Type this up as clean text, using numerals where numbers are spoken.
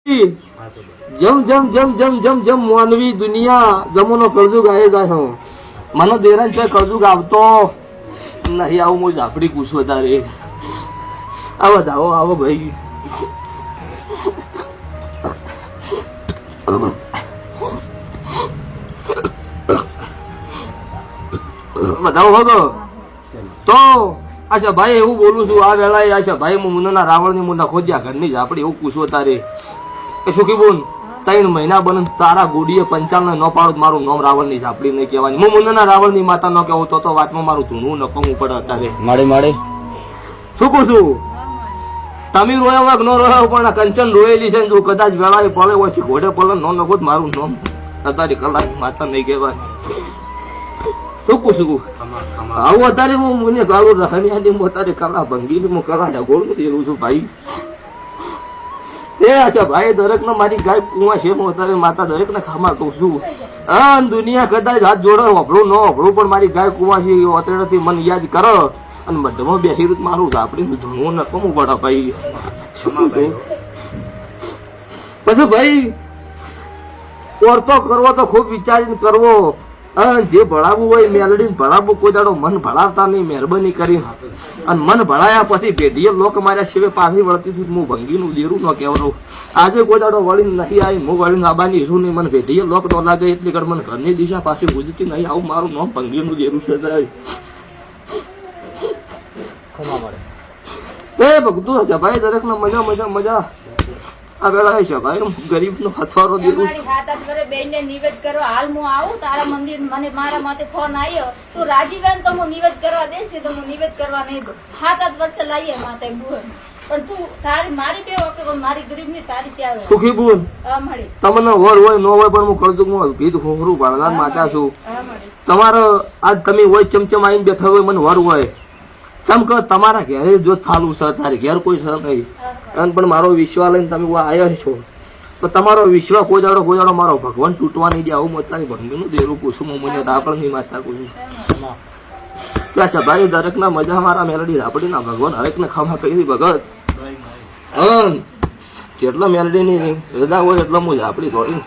જમ જમ જમ જમ જમ જમ માનવી દુનિયા જમોનો કળજુગ આવી જાય હું મને દેરાન છે કળજુગ આવતો નહીં આવું હું ઝાપડી પૂછું તારે આવો આવો આવો ભાઈ બતાવો ભગો તો અચ્છા ભાઈ એવું બોલું છું આ વેળાએ અચ્છા ભાઈ હું મુન્નાના રાવણની મુન્ના ખોદ્યા ઘરની ઝાપડી એવું પૂછવું તારે કે સુખી બોન 3 મહિના બને તારા ગોડીએ 55 ન પાડો મારું નામ રાવણ ની ઝાપડી નહીં કહેવાની હું મુન્નાના રાવણ ની માતા ન કહેવું તો વાતમાં મારું ધૂણું નકમું પડે અત્યારે માડે માડે શું કહું છું તમે રોયા હોય ન રોયા પણ કંચન રોયેલી છે જો કદાચ વેળાએ પડે હોય છે ઘોડે પડે નો નખો મારું નામ અત્યારે કલાક માતા નહીં કહેવાય શું પૂછું આવું અત્યારે હું મને ગાળું રહણી હું અત્યારે કલા ભંગી હું કલા ઢગોળ નથી એવું છું ભાઈ એ અચ્છા ભાઈ દરેક ને મારી ગાય કુવા છે હું અત્યારે માતા દરેક ને ખામા કઉ છું હા દુનિયા કદાચ હાથ જોડે વફળું ન વફળું પણ મારી ગાય કુવા છે અત્યારેથી મને યાદ કરો અને મધમાં બેસી રૂત મારું ઝાપડી ધૂણવું નકમું પડે ભાઈ પછી ભાઈ ઓરતો કરવો તો ખૂબ વિચારીને કરવો જે ભણાવવું હોય મેલડી ભણાવવું કોઈ દાડો મન ભણાવતા નહીં મહેરબાની કરી અને મન ભણાયા પછી પેઢીએ લોક માર્યા સિવાય પાછી વળતી હતી હું ભંગીનું દેરું ન કહેવાનું આજે કોઈ દાડો વળીને નથી આવી હું વળીને આબાની શું નહીં મને પેઢીએ લોક ન લાગે એટલી કર મને ઘરની દિશા પાછી ગુજતી નહીં આવું મારું નામ ભંગીનું દેરું છે એ ભગતું હશે ભાઈ દરેક ને મજા મજા મજા આ વેળા છે ભાઈ ગરીબ નો હથવારો દેવું બેન નિવેદ કરવા હાલ હું આવું તારા મંદિર મને મારા માટે ફોન આવ્યો તું રાજી બેન તો હું નિવેદ કરવા દઈશ કે તો હું નિવેદ કરવા નહીં દઉં 7 વર્ષે લાવીએ માતા બુન પણ તું તારી મારી બે વખત મારી ગરીબ ની તારી ત્યાં સુખી બુન મળી તમને વર હોય ન હોય પણ હું કળજુગ માં ગીત ખોખરું ભણનાર માતા છું તમારો આજ તમે હોય ચમચમ આવીને બેઠા હોય મને વર હોય ચમક તમારા ઘેરે જો ચાલુ છે તારી ઘેર કોઈ છે નહીં પણ મારો વિશ્વાસ લઈને તમે આવ્યા છો તો તમારો વિશ્વાસ કોઈ દાડો મારો ભગવાન તૂટવા નહીં દે આવું મતાની ભંગીનું દેરું પૂછું હું મને રાપણ ની માતા કહું ત્યાં સભાઈ દરેક ના મજા મારા મેલડી રાપડી ના ભગવાન હરેક ને ખાવા કહી ભગત જેટલા મેલડી ની રજા હોય એટલા હું ઝાપડી થોડી